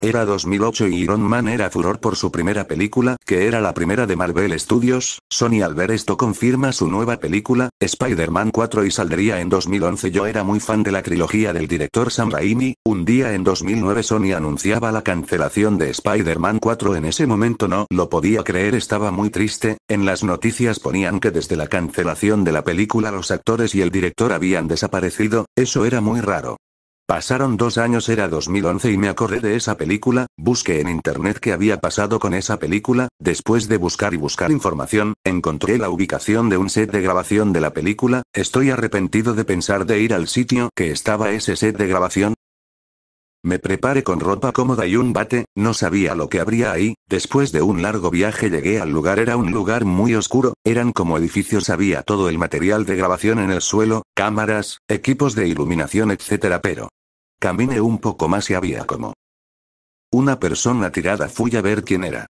Era 2008 y Iron Man era furor por su primera película, que era la primera de Marvel Studios. Sony al ver esto confirma su nueva película, Spider-Man 4 y saldría en 2011. Yo era muy fan de la trilogía del director Sam Raimi. Un día en 2009 Sony anunciaba la cancelación de Spider-Man 4. En ese momento no lo podía creer, estaba muy triste. En las noticias ponían que desde la cancelación de la película los actores y el director habían desaparecido, eso era muy raro. Pasaron 2 años, era 2011 y me acordé de esa película, busqué en internet qué había pasado con esa película. Después de buscar y buscar información, encontré la ubicación de un set de grabación de la película. Estoy arrepentido de pensar de ir al sitio que estaba ese set de grabación. Me preparé con ropa cómoda y un bate, no sabía lo que habría ahí. Después de un largo viaje llegué al lugar, era un lugar muy oscuro, eran como edificios, había todo el material de grabación en el suelo, cámaras, equipos de iluminación, etcétera, pero caminé un poco más y había como una persona tirada. Fui a ver quién era.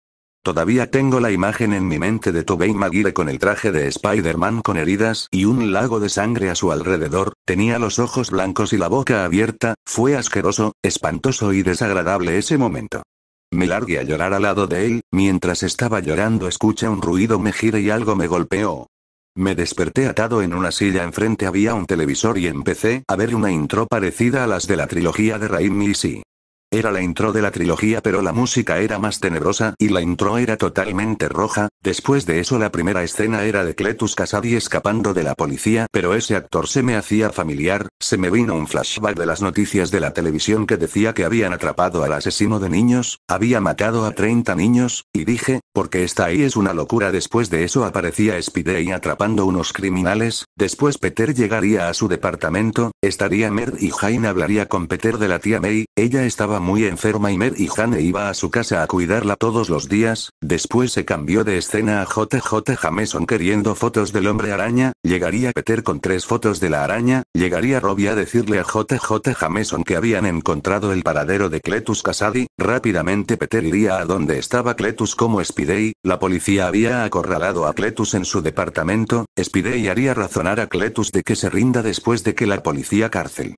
Todavía tengo la imagen en mi mente de Tobey Maguire con el traje de Spider-Man con heridas y un lago de sangre a su alrededor, tenía los ojos blancos y la boca abierta. Fue asqueroso, espantoso y desagradable ese momento. Me largué a llorar al lado de él. Mientras estaba llorando escuché un ruido, me giré y algo me golpeó. Me desperté atado en una silla, enfrente había un televisor y empecé a ver una intro parecida a las de la trilogía de Raimi. Sí. Era la intro de la trilogía, pero la música era más tenebrosa y la intro era totalmente roja. Después de eso la primera escena era de Cletus Kasady escapando de la policía, pero ese actor se me hacía familiar. Se me vino un flashback de las noticias de la televisión que decía que habían atrapado al asesino de niños, había matado a 30 niños, y dije, ¿por qué está ahí? Es una locura. Después de eso aparecía Spidey atrapando unos criminales. Después Peter llegaría a su departamento, estaría Mary y Jane, hablaría con Peter de la tía May, ella estaba muy enferma y Mary Jane iba a su casa a cuidarla todos los días. Después se cambió de escena a JJ Jameson queriendo fotos del hombre araña, llegaría Peter con 3 fotos de la araña, llegaría Robbie a decirle a JJ Jameson que habían encontrado el paradero de Cletus Kasady, rápidamente Peter iría a donde estaba Cletus como Spidey, la policía había acorralado a Cletus en su departamento, Spidey haría razonar a Cletus de que se rinda después de que la policía cárcel.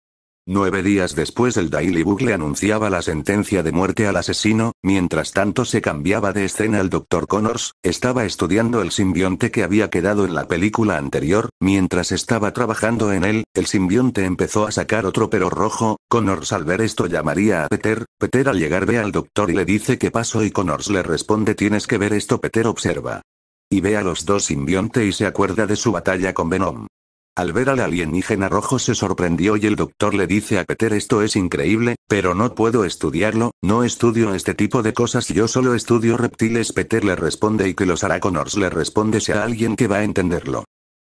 9 días después el Daily Bugle anunciaba la sentencia de muerte al asesino. Mientras tanto se cambiaba de escena, el Dr. Connors estaba estudiando el simbionte que había quedado en la película anterior. Mientras estaba trabajando en él, el simbionte empezó a sacar otro pero rojo. Connors al ver esto llamaría a Peter. Peter al llegar ve al doctor y le dice qué pasó y Connors le responde tienes que ver esto. Peter observa y ve a los dos simbionte y se acuerda de su batalla con Venom. Al ver al alienígena rojo se sorprendió y el doctor le dice a Peter esto es increíble, pero no puedo estudiarlo, no estudio este tipo de cosas, yo solo estudio reptiles. Peter le responde y que los hará. Connors le responde sea alguien que va a entenderlo.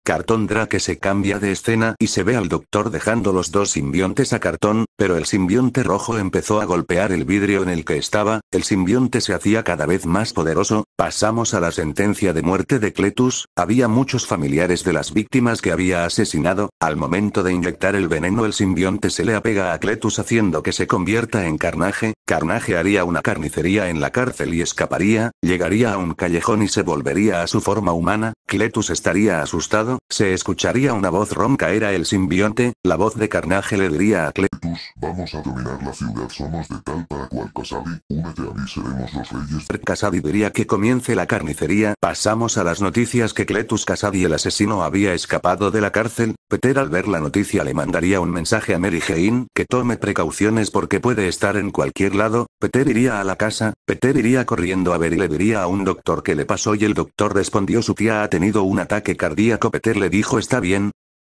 Cartón Drake se cambia de escena y se ve al doctor dejando los dos simbiontes a Cartón, pero el simbionte rojo empezó a golpear el vidrio en el que estaba, el simbionte se hacía cada vez más poderoso. Pasamos a la sentencia de muerte de Cletus. Había muchos familiares de las víctimas que había asesinado. Al momento de inyectar el veneno el simbionte se le apega a Cletus haciendo que se convierta en Carnage. Carnage haría una carnicería en la cárcel y escaparía, llegaría a un callejón y se volvería a su forma humana. Cletus estaría asustado, se escucharía una voz ronca, era el simbionte. La voz de Carnage le diría a Cletus, vamos a dominar la ciudad, somos de tal para cual Kasady, únete a mí, seremos los reyes. Kasady diría que comience la carnicería. Pasamos a las noticias que Cletus Kasady el asesino había escapado de la cárcel. Peter al ver la noticia le mandaría un mensaje a Mary Jane que tome precauciones porque puede estar en cualquier lado. Peter iría a la casa, Peter iría corriendo a ver y le diría a un doctor qué le pasó y el doctor respondió su tía ha tenido un ataque cardíaco. Peter le dijo ¿está bien?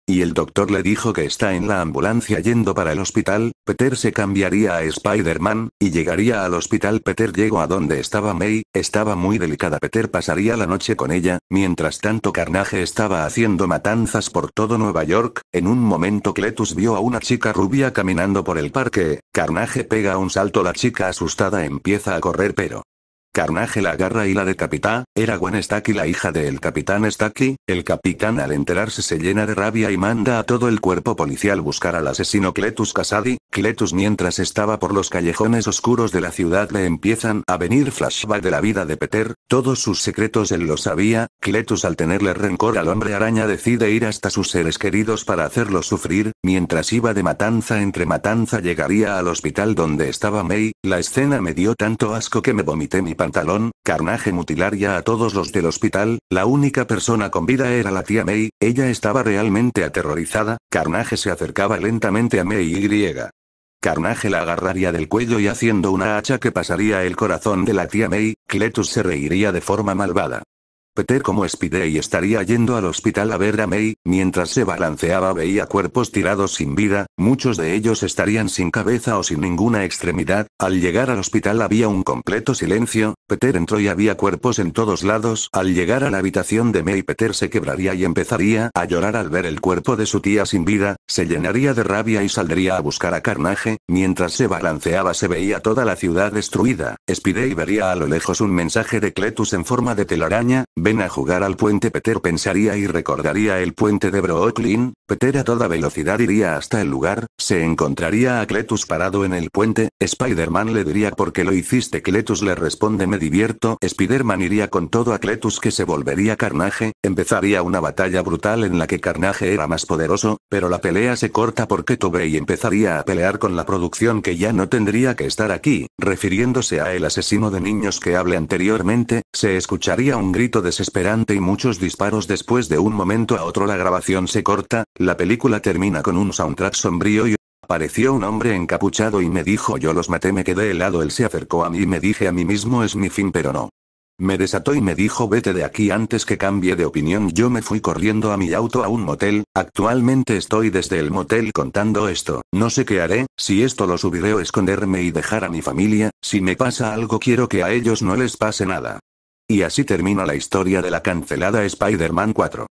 Y el doctor le dijo que está en la ambulancia yendo para el hospital. Peter se cambiaría a Spider-Man, y llegaría al hospital. Peter llegó a donde estaba May, estaba muy delicada. Peter pasaría la noche con ella. Mientras tanto Carnage estaba haciendo matanzas por todo Nueva York. En un momento Cletus vio a una chica rubia caminando por el parque. Carnage pega un salto, la chica asustada empieza a correr pero Carnage la agarra y la decapita. Era Gwen Stacy, la hija del Capitán Stacy. El capitán, al enterarse, se llena de rabia y manda a todo el cuerpo policial buscar al asesino Cletus Kasady. Cletus, mientras estaba por los callejones oscuros de la ciudad, le empiezan a venir flashbacks de la vida de Peter. Todos sus secretos él lo sabía. Cletus, al tenerle rencor al Hombre Araña, decide ir hasta sus seres queridos para hacerlos sufrir. Mientras iba de matanza entre matanza, llegaría al hospital donde estaba May. La escena me dio tanto asco que me vomité mi pantalón. Carnage mutilaría a todos los del hospital. La única persona con vida era la tía May. Ella estaba realmente aterrorizada. Carnage se acercaba lentamente a May y Carnage la agarraría del cuello y, haciendo una hacha que pasaría el corazón de la tía May, Cletus se reiría de forma malvada. Peter, como Spidey, estaría yendo al hospital a ver a May. Mientras se balanceaba, veía cuerpos tirados sin vida. Muchos de ellos estarían sin cabeza o sin ninguna extremidad. Al llegar al hospital había un completo silencio. Peter entró y había cuerpos en todos lados. Al llegar a la habitación de May, Peter se quebraría y empezaría a llorar al ver el cuerpo de su tía sin vida. Se llenaría de rabia y saldría a buscar a Carnage. Mientras se balanceaba, se veía toda la ciudad destruida. Spidey vería a lo lejos un mensaje de Cletus en forma de telaraña. Ven a jugar al puente. Peter pensaría y recordaría el puente de Brooklyn. Peter a toda velocidad iría hasta el lugar. Se encontraría a Cletus parado en el puente. Spider-Man le diría: ¿por qué lo hiciste? Cletus le responde: me divierto. Spider-Man iría con todo a Cletus, que se volvería Carnage. Empezaría una batalla brutal en la que Carnage era más poderoso, pero la pelea se corta porque Tobey empezaría a pelear con la producción, que ya no tendría que estar aquí. Refiriéndose a el asesino de niños que hablé anteriormente, se escucharía un grito desesperante y muchos disparos. Después de un momento a otro la grabación se corta. La película termina con un soundtrack sombrío y apareció un hombre encapuchado y me dijo: yo los maté. Me quedé helado. Él se acercó a mí y me dije a mí mismo: es mi fin, pero no. Me desató y me dijo: vete de aquí antes que cambie de opinión. Yo me fui corriendo a mi auto a un motel. Actualmente estoy desde el motel contando esto. No sé qué haré, si esto lo subiré o esconderme y dejar a mi familia. Si me pasa algo, quiero que a ellos no les pase nada. Y así termina la historia de la cancelada Spider-Man 4.